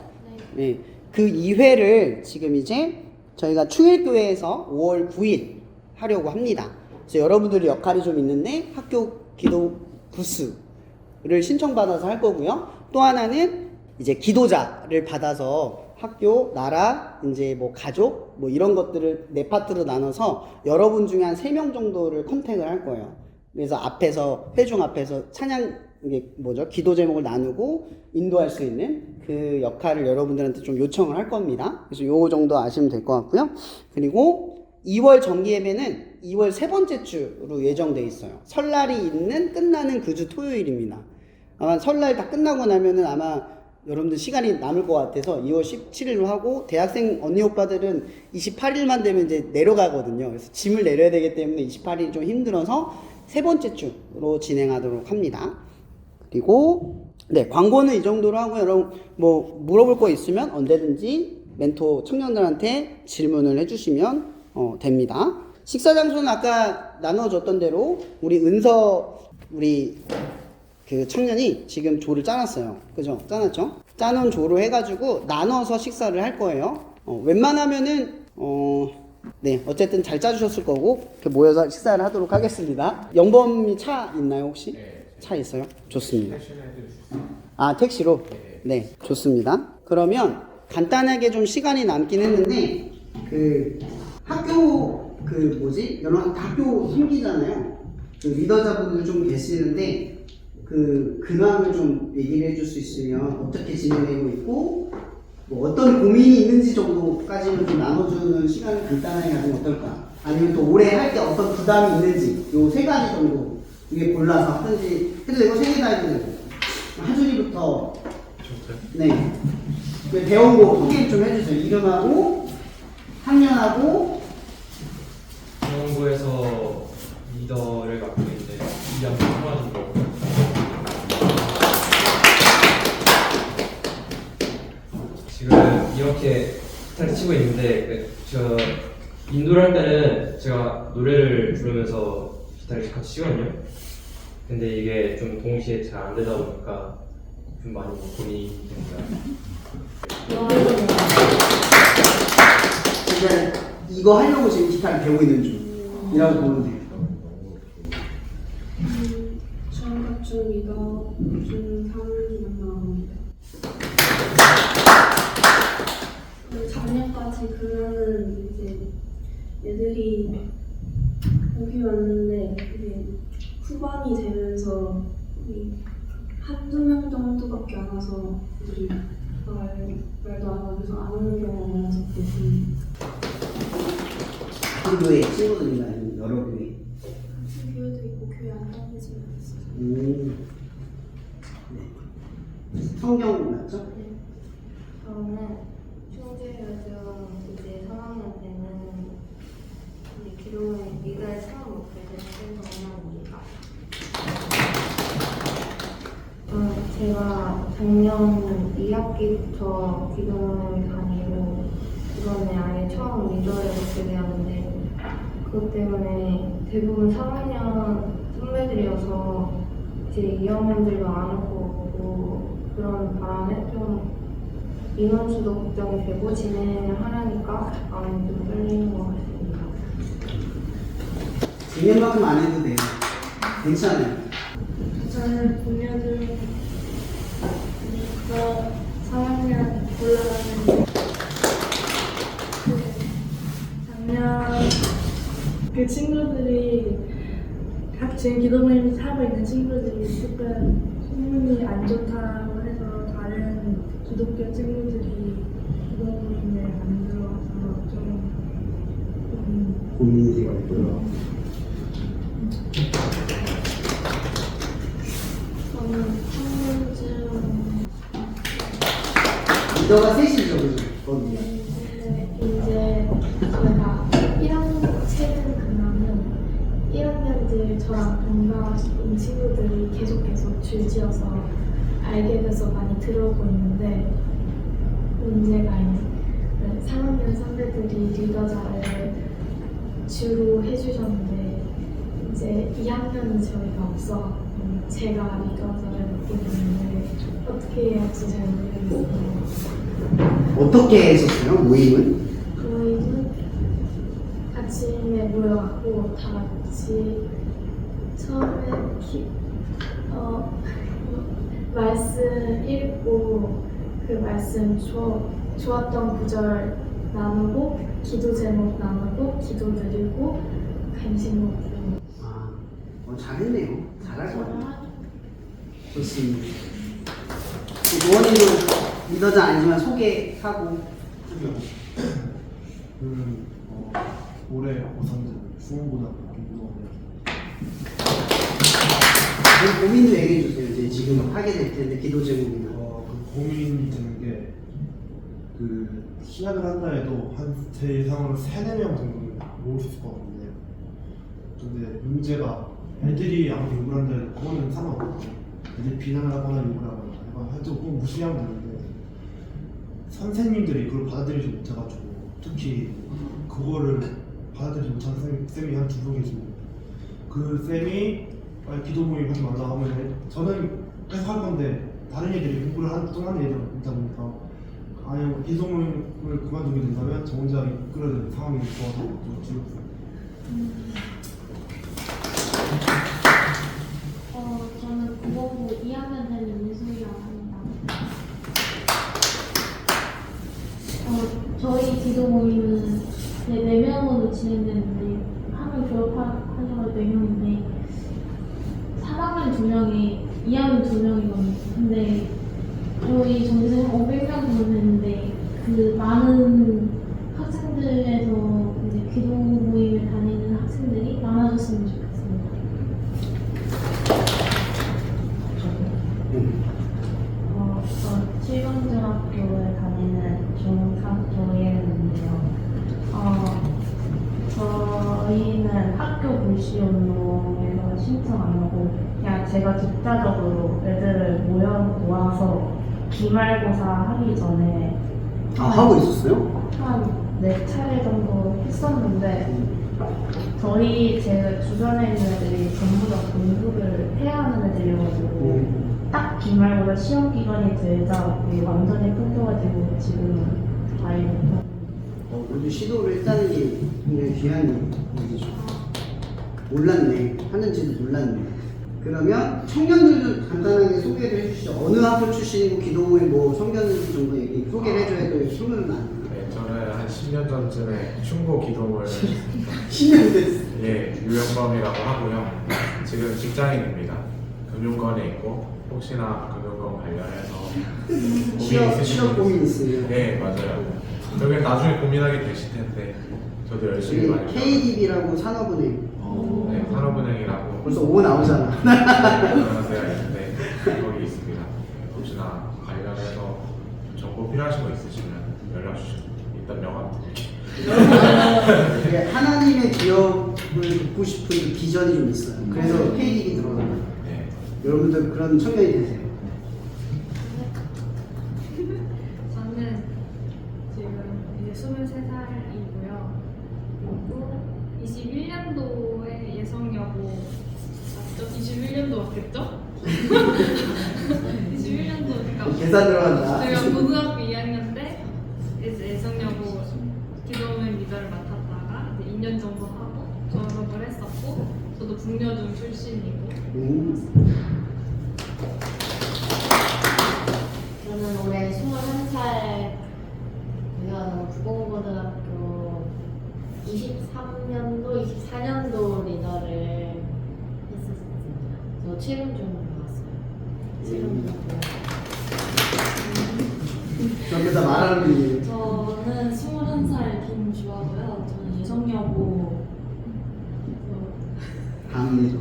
네. 그 2회를 지금 이제 저희가 충일교회에서 5월 9일 하려고 합니다. 그래서 여러분들의 역할이 좀 있는데 학교 기도 부스를 신청받아서 할 거고요. 또 하나는 이제 기도자를 받아서 학교, 나라, 이제 뭐 가족, 뭐 이런 것들을 네 파트로 나눠서 여러분 중에 한 3명 정도를 컨택을 할 거예요. 그래서 앞에서, 회중 앞에서 찬양, 이게 뭐죠? 기도 제목을 나누고 인도할 수 있는 그 역할을 여러분들한테 좀 요청을 할 겁니다. 그래서 요거 정도 아시면 될 것 같고요. 그리고 2월 정기 예배는 2월 세 번째 주로 예정돼 있어요. 설날이 있는 끝나는 그 주 토요일입니다. 아마 설날 다 끝나고 나면은 아마 여러분들 시간이 남을 것 같아서 2월 17일로 하고, 대학생 언니 오빠들은 28일만 되면 이제 내려가거든요. 그래서 짐을 내려야 되기 때문에 28일이 좀 힘들어서 세 번째 주로 진행하도록 합니다. 그리고 네, 광고는 이 정도로 하고, 여러분 뭐 물어볼 거 있으면 언제든지 멘토 청년들한테 질문을 해주시면 됩니다. 식사 장소는 아까 나눠줬던 대로 우리 우리 그 청년이 지금 조를 짜놨어요. 그죠? 짜놨죠? 짜놓은 조로 해가지고 나눠서 식사를 할 거예요. 웬만하면은 네, 어쨌든 잘 짜주셨을 거고, 이렇게 모여서 식사를 하도록 하겠습니다. 영범이 차 있나요, 혹시? 네. 차 있어요? 좋습니다. 아, 택시로? 네, 좋습니다. 그러면 간단하게 좀 시간이 남긴 했는데, 그 학교 여러분 학교 힘기잖아요. 그 리더자분들 좀 계시는데 그 근황을 좀 얘기를 해줄 수 있으면, 어떻게 진행되고 있고 뭐 어떤 고민이 있는지 정도까지는 좀 나눠주는 시간을 간단하게 가지면 어떨까? 아니면 또 올해 할 때 어떤 부담이 있는지, 요 3가지 정도 중에 골라서 하든지 해도 되고, 3개 다 해도 되고. 하준이부터. 네. 그 배운 거 소개 좀 해주세요. 이름하고 학년하고. 중앙부에서 리더를 맡고 있는 이양호 학원이고, 지금 이렇게 기타를 치고 있는데, 저 인도를 할 때는 제가 노래를 부르면서 기타를 같이 치거든요. 근데 이게 좀 동시에 잘 안 되다 보니까 좀 많이 고민이 됩니다. 그러니까 이거 하려고 지금 기타를 배우고 있는 중이라고 보면 돼요. 중학교 리더 중3 나옵니다. 작년까지 그러면 이제 애들이 여기 왔는데 이제 후반이 되면서 한두 명 정도밖에 안 와서 우리 말도 안 하면서 안 오는 경우가 많아서 그 교회 친구들이나 아니면 여러 교회? 교회도 있고 교회 안 다니지만 있어요. 네. 성경 맞죠? 저는 충주요즘 이제 3학년 때는 우리 기도의 리더의 처음 목표를 최정현입니다. 제가 작년 2학기부터 기도를 다니고 이번에 아예 처음 리더를 맡게 되었는데, 그것 때문에 대부분 3학년 선배들이어서 이제 2학년들도 안 오고 그런 바람에 좀 인원수도 걱정이 되고 진행을 하려니까 마음이 좀 떨리는 것 같습니다. 진행만큼 안 해도 돼요. 괜찮아요. 저는 동료들 4학년 올라가는 작년 그 친구들이 지금 기도 모임을 하고 있는 친구들이 조금 소문이 안 좋다고 해서 다른 기독교 친구들이 기도 모임을 안 들어와서 좀 고민이 되었고요. 저는 학년쯤 리더가 셋이죠, 그죠? 이제 저희가 1학년 최근 근황은 1학년들 저랑 동갑인 친구들이 계속 줄지어서 알게 돼서 많이 들어오고 있는데, 문제가 있는 3학년 선배들이 리더 자를 주로 해주셨는데 이제 2학년은 저희가 없어 제가 리더 자를 맡게 됐는데 어떻게 해야 할지 잘 모르겠어요. 어떻게 했었어요, 모임은? 저희는 아침에 모여갖고 다 같이 처음에 말씀 읽고 그 말씀 좋았던 구절 나누고 기도 제목 나누고 기도 드리고 간식목 드리고 잘했네요. 잘할 것 같아요. 좋습니다. 노원이도 리더자 아니지만 소개하고. 올해 오선진 수원고등학교 김동원이요. 고민도 얘기해 주세요. 이제 지금 하게 될 텐데 기도 제목이나. 그 고민이 되는 게 시작을 한다 해도 제 예상으로 3-4명 정도는 모을 수 있을 것 같은데, 근데 문제가 애들이 아무리 욕을 한다 해도 그거는 상관없거든요. 애들이 비난을 하거나 욕을 하거나 해도 꼭 무시하면 되는데, 선생님들이 그걸 받아들이지 못해가지고, 특히 그거를 받아들이지 못하는 쌤이 한 2분 계시고, 그 쌤이 기도 모임 하지 말라 하면 저는 계속 할 건데 다른 애들이 공부를 또 하는 애들 있다 보니까 아예 기도 모임을 그만두게 된다면 저 혼자 이끌어야 되는 상황이 좋아서 좀 줄었어요. 저는 국어부 2학년 되는 이수희라고 합니다. 저희 기도 모임은 4명으로 진행되는데 한 명 졸업하셔서 4명인데 3학년 2명에 2학년 2명이거든요. 근데 저희 전체 한 500명 정도 되는데 그 많은 학생들에서 이제 기도 모임을 다니는 학생들이 많아졌으면 좋겠습니다. 저 7번중학교에 다니는 중3 조예은인데요. 저희는 학교 불시운동에서 신청 안 하고 그냥 제가 독자적으로 애들을 모아서 기말고사 하기 전에 하고 있었어요? 한 4차례 정도 했었는데 제 주변에 있는 애들이 전부 다 공부를 해야 하는 애들이어가지고 딱 기말고사 시험 기간이 되자 완전히 끊겨가지고 지금은 아예 못하고. 우리 시도를 했다는 게 굉장히 귀한 일이죠. 몰랐네. 하는지도 몰랐네. 그러면 청년들도 간단하게 소개를 해주시죠. 어느 학교 출신이고 기도모임 뭐 성견인지 정도 소개를 해줘야 또 소문은 나니까. 네, 저는 한 10년 전쯤에 충고 기도를 10년 됐어. 예, 유영범이라고 하고요. 지금 직장인입니다. 금융권에 있고 혹시나 금융권 관련해서 취업 고민 있으면. 네, 맞아요. 저게 나중에 고민하게 되실 텐데 저도 열심히 많이 KDB라고 산업은행. 네, 산업은행이라고 벌써 5 나오잖아. 그런 데가 있는데 거기 있습니다. 혹시나 관련해서 정보 필요하신 거 있으시면 연락 주시면 일단 명함 드릴게요. 하나님의 기업을 돕고 싶은 그 비전이 좀 있어요. 그래서 KDB 들어가요. 네. 여러분들 그런 청년이 되세요. 저는 지금 이제 23살이고요. 그리고 21년도에 예성여고 맞죠? 21년도 맞겠죠? 21년도니까 계산 들어간다. 제가 고등학교 2학년 때 이제 예성여고 기도모임 리더를 맡았다가 이제 2년 정도 하고 졸업을 했었고 저도 북여중 출신이고 저는 올해 21살이고요. 부공고등학교 23년도, 24년도 리더를 했었습니다. 저 7음중으로 나왔어요. 7음중. 전부 다 말하는 분이에요. 저는 21살 김주하고요. 저는 예성여고 다음이죠.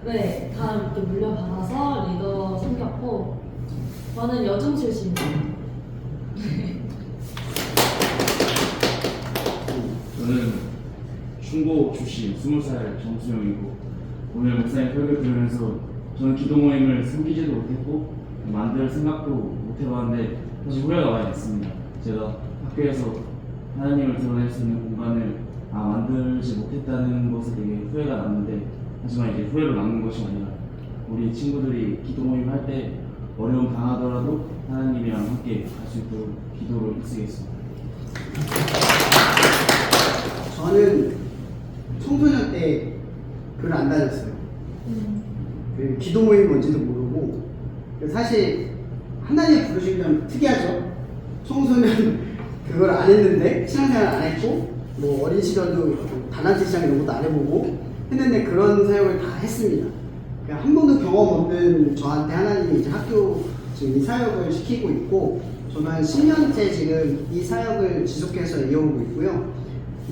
네, 다 이렇게 물려받아서 리더 생겼고 저는 여중 출신이에요. 저는 충고 출신 20살 정수영이고 오늘 목사님 설교 들으면서 저는 기도 모임을 섬기지도 못했고 만들 생각도 못 해봤는데 사실 후회가 많이 됐습니다. 제가 학교에서 하나님을 드러낼 수 있는 공간을 만들지 못했다는 것에 되게 후회가 났는데 하지만 이제 후회로 남는 것이 아니라 우리 친구들이 기도 모임 할 때 어려움 당하더라도 하나님이랑 함께 갈 수 있도록 기도로 힘쓰겠습니다. 저는 청소년 때 글을 안 다녔어요. 그 기도 모임이 뭔지도 모르고 사실 하나님 부르시면 특이하죠. 청소년 그걸 안 했는데 신앙생활 안 했고 뭐 어린 시절도 단한테 시장 이런 것도 안 해보고 했는데 그런 사역을 다 했습니다. 그러니까 한 번도 경험 없는 저한테 하나님이 이제 학교 지금 이 사역을 시키고 있고 저는 한 10년째 지금 이 사역을 지속해서 이어오고 있고요.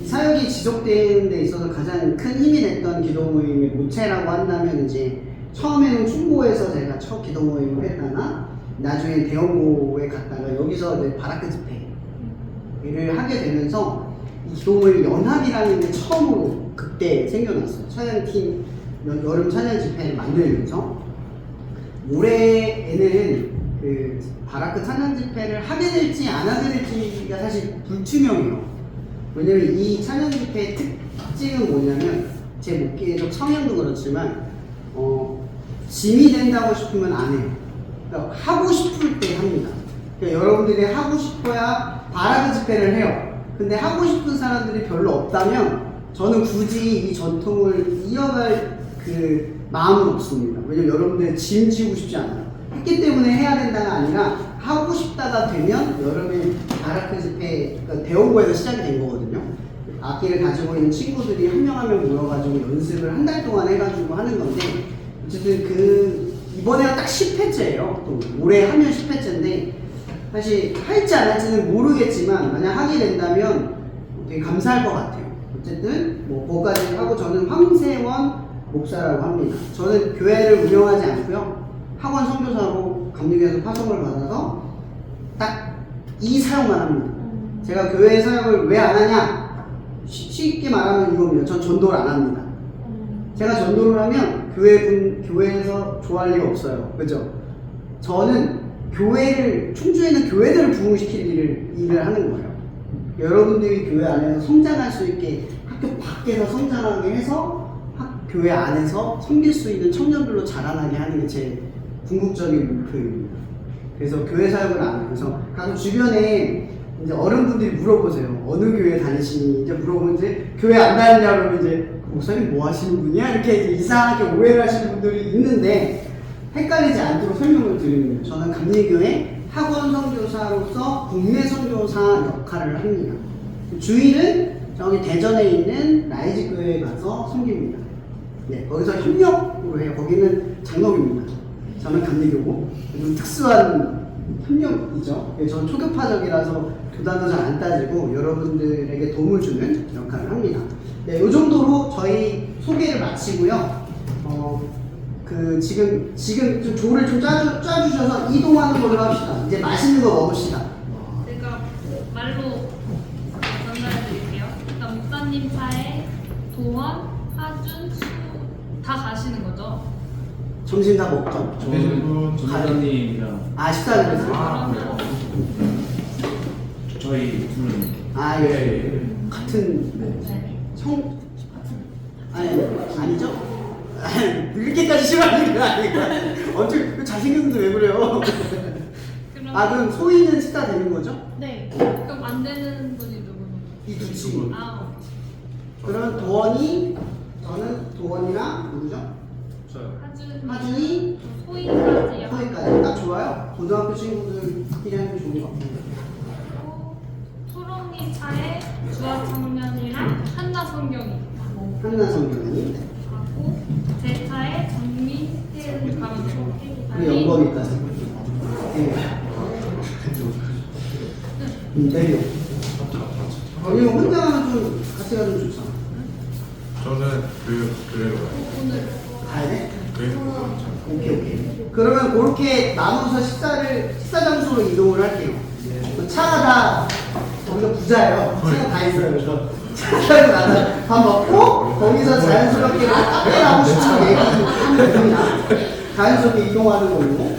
이 사역이 지속되는 데 있어서 가장 큰 힘이 됐던 기도 모임의 모체라고 한다면 이제 처음에는 충고에서 제가 첫 기도 모임을 했다가 나중에 대형고에 갔다가 여기서 이제 바라크 집회를 하게 되면서 이 기도 모임 연합이라는 게 처음으로 그때 생겨났어요. 찬양팀 여름 찬양 집회를 만들면서 올해에는 그 바라크 찬양 집회를 하게 될지 안 하게 될지가 사실 불투명해요. 왜냐면 이 찬양 집회의 특징은 뭐냐면 제 목회적 성향도 그렇지만 짐이 된다고 싶으면 안 해요. 그러니까 하고 싶을 때 합니다. 그러니까 여러분들이 하고 싶어야 바라크 집회를 해요. 근데 하고 싶은 사람들이 별로 없다면 저는 굳이 이 전통을 이어갈 그 마음은 없습니다. 왜냐면 여러분들 짐 지고 싶지 않아요. 했기 때문에 해야 된다가 아니라 하고 싶다가 되면 여름에 바라크 집회 그러니까 대원고에서 시작이 된 거거든요. 악기를 가지고 있는 친구들이 한 명 한 명 모여가지고 연습을 한 달 동안 해가지고 하는 건데 어쨌든 그 이번에가 딱 10회째예요. 또 올해 하면 10회째인데 사실 할지 안 할지는 모르겠지만 만약 하게 된다면 되게 감사할 것 같아요. 어쨌든 뭐 거기까지 하고 저는 황세원 목사라고 합니다. 저는 교회를 운영하지 않고요. 학원 선교사로 감리교에서 파송을 받아서 딱 이 사역만 합니다. 제가 교회 사역을 왜 안 하냐? 쉽게 말하면 이겁니다. 전 전도를 안 합니다. 제가 전도를 하면 교회에서 좋아할 리가 없어요. 그죠? 저는 충주에 있는 교회들을 부흥시킬 일을 하는 거예요. 여러분들이 교회 안에서 성장할 수 있게 학교 밖에서 성장하게 해서 교회 안에서 섬길 수 있는 청년들로 자라나게 하는 게 제 궁극적인 목표입니다. 그래서 교회 사역을 안 해요. 그래서 가끔 주변에 이제 어른분들이 물어보세요. 어느 교회 다니시니? 이제 물어보면 이제 교회 안 다니냐 그러면 이제 목사님 뭐 하시는 분이야? 이렇게 이제 이상하게 오해를 하시는 분들이 있는데 헷갈리지 않도록 설명을 드립니다. 저는 감리교회 학원 선교사로서 국내 선교사 역할을 합니다. 주일은 저기 대전에 있는 라이즈 교회에 가서 섬깁니다. 네, 거기서 협력으로 해요. 거기는 장로교입니다. 저는 감리교고 좀 특수한 협력이죠. 저는 초교파적이라서 교단도 잘 안 따지고 여러분들에게 도움을 주는 역할을 합니다. 네, 이 정도로 저희 소개를 마치고요. 지금 좀 조를 좀 짜주셔서 이동하는 걸로 합시다. 이제 맛있는 거 먹읍시다. 제가 말로 전달해 드릴게요. 일단 목사님 차에 도원, 하준, 수 다 가시는 거죠? 점심 다 먹죠? 전도사님이랑 식사를 했어요? 저희 둘은 예. 같은 아니죠? 이렇게까지 싫어하는 건 아니고 엄청 잘생겼는데 왜 그래요? 그럼 소희는 식사 되는 거죠? 네. 그럼 안 되는 분이 누구는? 이 두 친구. 그러면 저는 도원이랑 누구죠? 저요. 하준이 소희까지 딱 좋아요. 고등학교 친구들끼리 하는 게 좋은 것 같아요. 초롱이 차에 주하청년이랑 한나성경이 한나성경이 하고 제 차에 정민태를 가면 되고 우리 영범이까지. 내려. 아니 혼자 가면 좀 같이 가면 좋잖아. 저는 교회로 가요. 오늘 가야 돼? 교회에서 오케이. 그러면 그렇게 나눠서 식사 장소로 이동을 할게요. 차가 다 거기서 부자예요. 차가 다 있어요. 그래서 차 타고 나서 밥 먹고 거기서 자연스럽게 카페 하고 싶은 얘기 하면 됩니다. 자연스럽게 이동하는 걸로.